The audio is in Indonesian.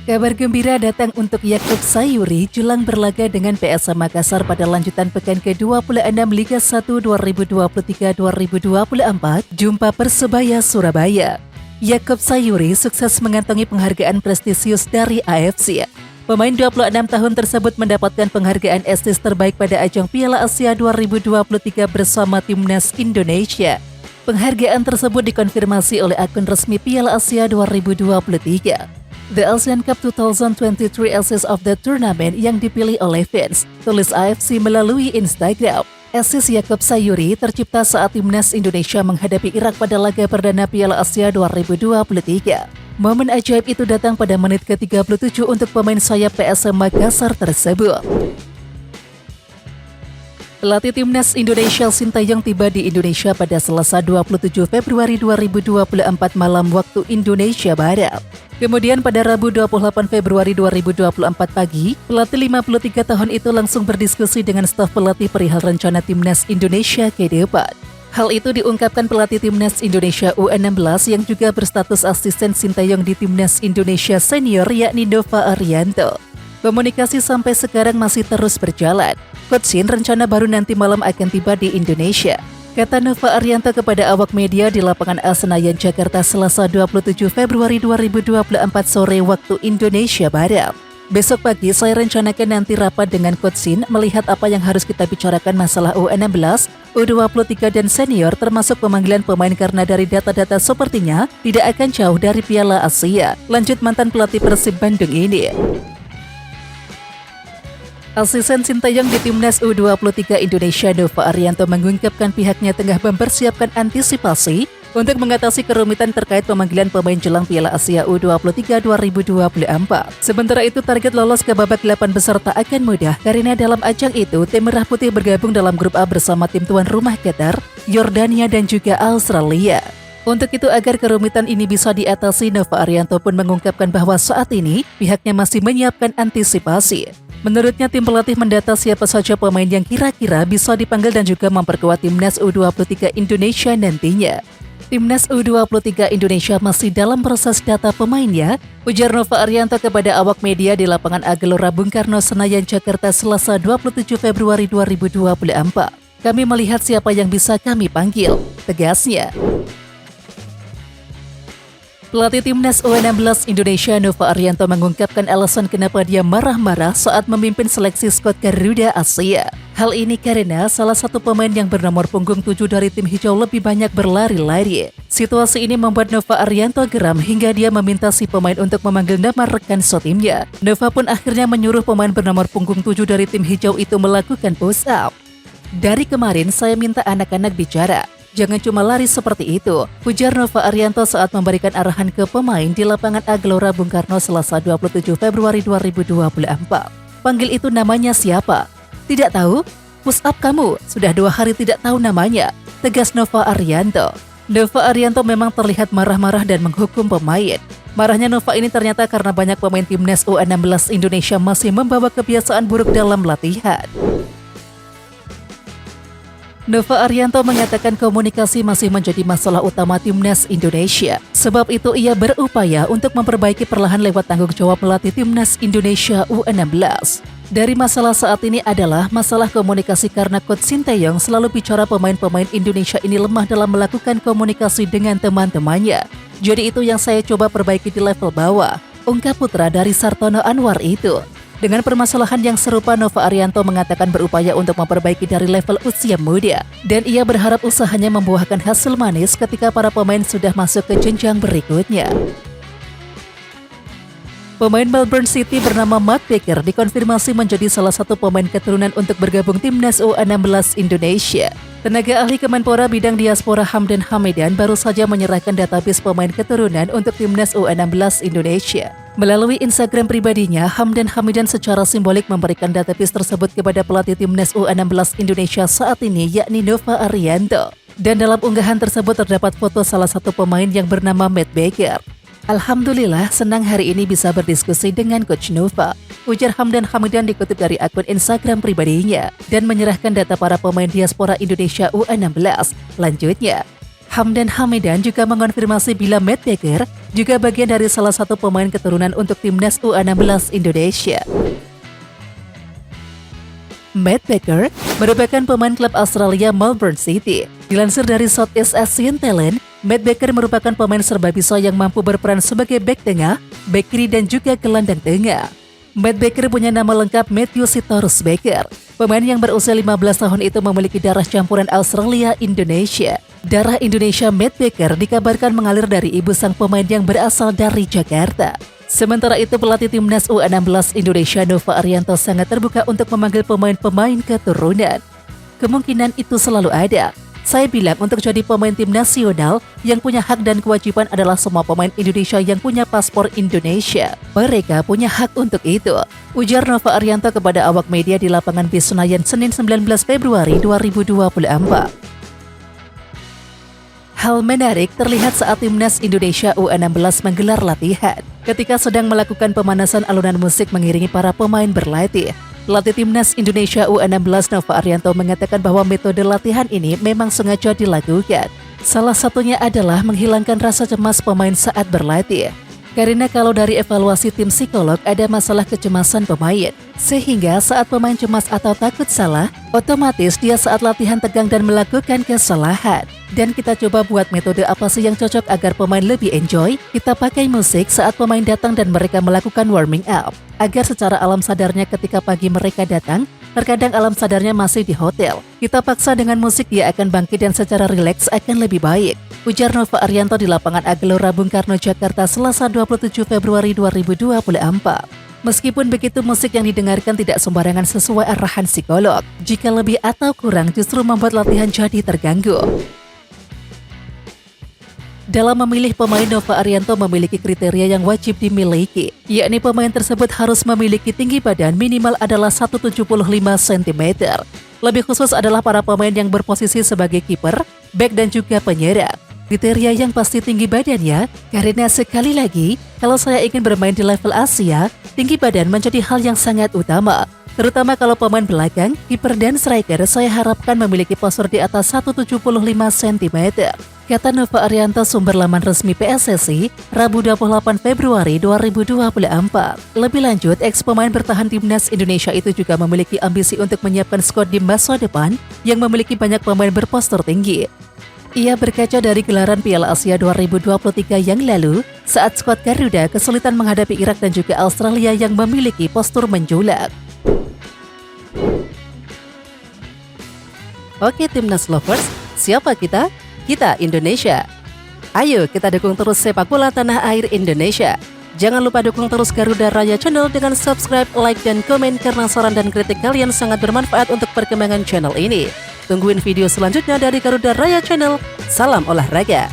Kabar gembira datang untuk Yakub Sayuri jelang berlaga dengan PSM Makassar pada lanjutan pekan ke-26 Liga 1 2023-2024 Jumpa Persebaya Surabaya. Yakub Sayuri sukses mengantongi penghargaan prestisius dari AFC. Pemain 26 tahun tersebut mendapatkan penghargaan assist terbaik pada ajang Piala Asia 2023 bersama Timnas Indonesia. Penghargaan tersebut dikonfirmasi oleh akun resmi Piala Asia 2023. The Asian Cup 2023 Assist of the Tournament yang dipilih oleh fans, tulis AFC melalui Instagram. Assist Yakub Sayuri tercipta saat Timnas Indonesia menghadapi Irak pada laga perdana Piala Asia 2023. Momen ajaib itu datang pada menit ke-37 untuk pemain sayap PSM Makassar tersebut. Pelatih Timnas Indonesia Sintayong tiba di Indonesia pada Selasa 27 Februari 2024 malam waktu Indonesia Barat. Kemudian pada Rabu 28 Februari 2024 pagi, pelatih 53 tahun itu langsung berdiskusi dengan staf pelatih perihal rencana Timnas Indonesia ke depan. Hal itu diungkapkan pelatih Timnas Indonesia U16 yang juga berstatus asisten Sintayong di Timnas Indonesia Senior yakni Nova Arianto. Komunikasi sampai sekarang masih terus berjalan. Coach Shin rencana baru nanti malam akan tiba di Indonesia, kata Nova Arianto kepada awak media di lapangan A Senayan, Jakarta Selasa 27 Februari 2024 sore waktu Indonesia Barat. Besok pagi saya rencanakan nanti rapat dengan Coach Shin melihat apa yang harus kita bicarakan masalah U16, U23 dan senior termasuk pemanggilan pemain karena dari data-data sepertinya tidak akan jauh dari Piala Asia, lanjut mantan pelatih Persib Bandung ini. Asisten Sintayong di Timnas U23 Indonesia Nova Arianto mengungkapkan pihaknya tengah mempersiapkan antisipasi untuk mengatasi kerumitan terkait pemanggilan pemain jelang Piala Asia U23 2024. Sementara itu target lolos ke babak 8 besar tak akan mudah karena dalam ajang itu tim Merah Putih bergabung dalam grup A bersama tim tuan rumah Qatar, Yordania dan juga Australia. Untuk itu agar kerumitan ini bisa diatasi, Nova Arianto pun mengungkapkan bahwa saat ini pihaknya masih menyiapkan antisipasi. Menurutnya tim pelatih mendata siapa saja pemain yang kira-kira bisa dipanggil dan juga memperkuat Timnas U23 Indonesia nantinya. Timnas U23 Indonesia masih dalam proses data pemainnya, ujar Nova Arianto kepada awak media di lapangan A Gelora Bung Karno Senayan, Jakarta Selasa 27 Februari 2024. Kami melihat siapa yang bisa kami panggil, tegasnya. Pelatih Timnas U16 Indonesia Nova Arianto mengungkapkan alasan kenapa dia marah-marah saat memimpin seleksi skuad Garuda Asia. Hal ini karena salah satu pemain yang bernomor punggung 7 dari tim hijau lebih banyak berlari-lari. Situasi ini membuat Nova Arianto geram hingga dia meminta si pemain untuk memanggil nama rekan setimnya. Nova pun akhirnya menyuruh pemain bernomor punggung 7 dari tim hijau itu melakukan push up. Dari kemarin saya minta anak-anak bicara. Jangan cuma lari seperti itu, ujar Nova Arianto saat memberikan arahan ke pemain di lapangan A Gelora Bung Karno Selasa 27 Februari 2024. Panggil itu namanya siapa? Tidak tahu? Push up kamu, sudah 2 hari tidak tahu namanya, tegas Nova Arianto. Nova Arianto memang terlihat marah-marah dan menghukum pemain. Marahnya Nova ini ternyata karena banyak pemain Timnas U16 Indonesia masih membawa kebiasaan buruk dalam latihan. Nova Arianto mengatakan komunikasi masih menjadi masalah utama Timnas Indonesia. Sebab itu ia berupaya untuk memperbaiki perlahan lewat tanggung jawab pelatih Timnas Indonesia U16. Dari masalah saat ini adalah masalah komunikasi karena Coach Sintayong selalu bicara pemain-pemain Indonesia ini lemah dalam melakukan komunikasi dengan teman-temannya. Jadi itu yang saya coba perbaiki di level bawah, ungkap putra dari Sartono Anwar itu. Dengan permasalahan yang serupa, Nova Arianto mengatakan berupaya untuk memperbaiki dari level usia muda. Dan ia berharap usahanya membuahkan hasil manis ketika para pemain sudah masuk ke jenjang berikutnya. Pemain Melbourne City bernama Matt Baker dikonfirmasi menjadi salah satu pemain keturunan untuk bergabung Timnas U16 Indonesia. Tenaga ahli Kemenpora bidang diaspora Hamdan Hamidan baru saja menyerahkan database pemain keturunan untuk Timnas U16 Indonesia. Melalui Instagram pribadinya, Hamdan Hamidan secara simbolik memberikan database tersebut kepada pelatih Timnas U16 Indonesia saat ini yakni Nova Arianto. Dan dalam unggahan tersebut terdapat foto salah satu pemain yang bernama Matt Baker. Alhamdulillah senang hari ini bisa berdiskusi dengan Coach Nova, ujar Hamdan Hamidan dikutip dari akun Instagram pribadinya dan menyerahkan data para pemain diaspora Indonesia U16. Lanjutnya, Hamdan Hamidan juga mengonfirmasi bila Matt Baker juga bagian dari salah satu pemain keturunan untuk timnas U16 Indonesia. Matt Baker merupakan pemain klub Australia Melbourne City. Dilansir dari Southeast Asian Talent, Matt Baker merupakan pemain serba bisa yang mampu berperan sebagai bek tengah, bek kiri dan juga gelandang tengah. Matt Baker punya nama lengkap Matthew Sitorus Baker. Pemain yang berusia 15 tahun itu memiliki darah campuran Australia-Indonesia. Darah Indonesia Matt Baker dikabarkan mengalir dari ibu sang pemain yang berasal dari Jakarta. Sementara itu pelatih timnas U16 Indonesia Nova Arianto sangat terbuka untuk memanggil pemain-pemain keturunan. Kemungkinan itu selalu ada. Saya bilang untuk jadi pemain tim nasional yang punya hak dan kewajiban adalah semua pemain Indonesia yang punya paspor Indonesia. Mereka punya hak untuk itu, ujar Nova Arianto kepada awak media di lapangan BIS Senayan Senin 19 Februari 2024. Hal menarik terlihat saat timnas Indonesia U16 menggelar latihan. Ketika sedang melakukan pemanasan, alunan musik mengiringi para pemain berlatih. Pelatih timnas Indonesia U16 Nova Arianto mengatakan bahwa metode latihan ini memang sengaja dilakukan. Salah satunya adalah menghilangkan rasa cemas pemain saat berlatih. Karena kalau dari evaluasi tim psikolog ada masalah kecemasan pemain, sehingga saat pemain cemas atau takut salah, otomatis dia saat latihan tegang dan melakukan kesalahan. Dan kita coba buat metode apa sih yang cocok agar pemain lebih enjoy? Kita pakai musik saat pemain datang dan mereka melakukan warming up, agar secara alam sadarnya ketika pagi mereka datang, terkadang alam sadarnya masih di hotel. Kita paksa dengan musik dia akan bangkit dan secara rileks akan lebih baik, ujar Nova Arianto di lapangan Gelora Bung Karno, Jakarta, Selasa 27 Februari 2024. Meskipun begitu, musik yang didengarkan tidak sembarangan sesuai arahan psikolog. Jika lebih atau kurang justru membuat latihan jadi terganggu. Dalam memilih pemain, Nova Arianto memiliki kriteria yang wajib dimiliki, yakni pemain tersebut harus memiliki tinggi badan minimal adalah 175 cm. Lebih khusus adalah para pemain yang berposisi sebagai kiper, bek dan juga penyerang. Kriteria yang pasti tinggi badannya, karena sekali lagi, kalau saya ingin bermain di level Asia, tinggi badan menjadi hal yang sangat utama. Terutama kalau pemain belakang, kiper dan striker saya harapkan memiliki postur di atas 175 cm. Kata Nova Arianto, sumber laman resmi PSSI, Rabu 28 Februari 2024. Lebih lanjut, ex-pemain bertahan timnas Indonesia itu juga memiliki ambisi untuk menyiapkan skuad di masa depan yang memiliki banyak pemain berpostur tinggi. Ia berkaca dari gelaran Piala Asia 2023 yang lalu, saat skuad Garuda kesulitan menghadapi Irak dan juga Australia yang memiliki postur menjulang. Oke Timnas Lovers, siapa kita? Kita Indonesia. Ayo kita dukung terus sepak bola tanah air Indonesia. Jangan lupa dukung terus Garuda Raya Channel dengan subscribe, like, dan komen karena saran dan kritik kalian sangat bermanfaat untuk perkembangan channel ini. Tungguin video selanjutnya dari Garuda Raya Channel. Salam olahraga.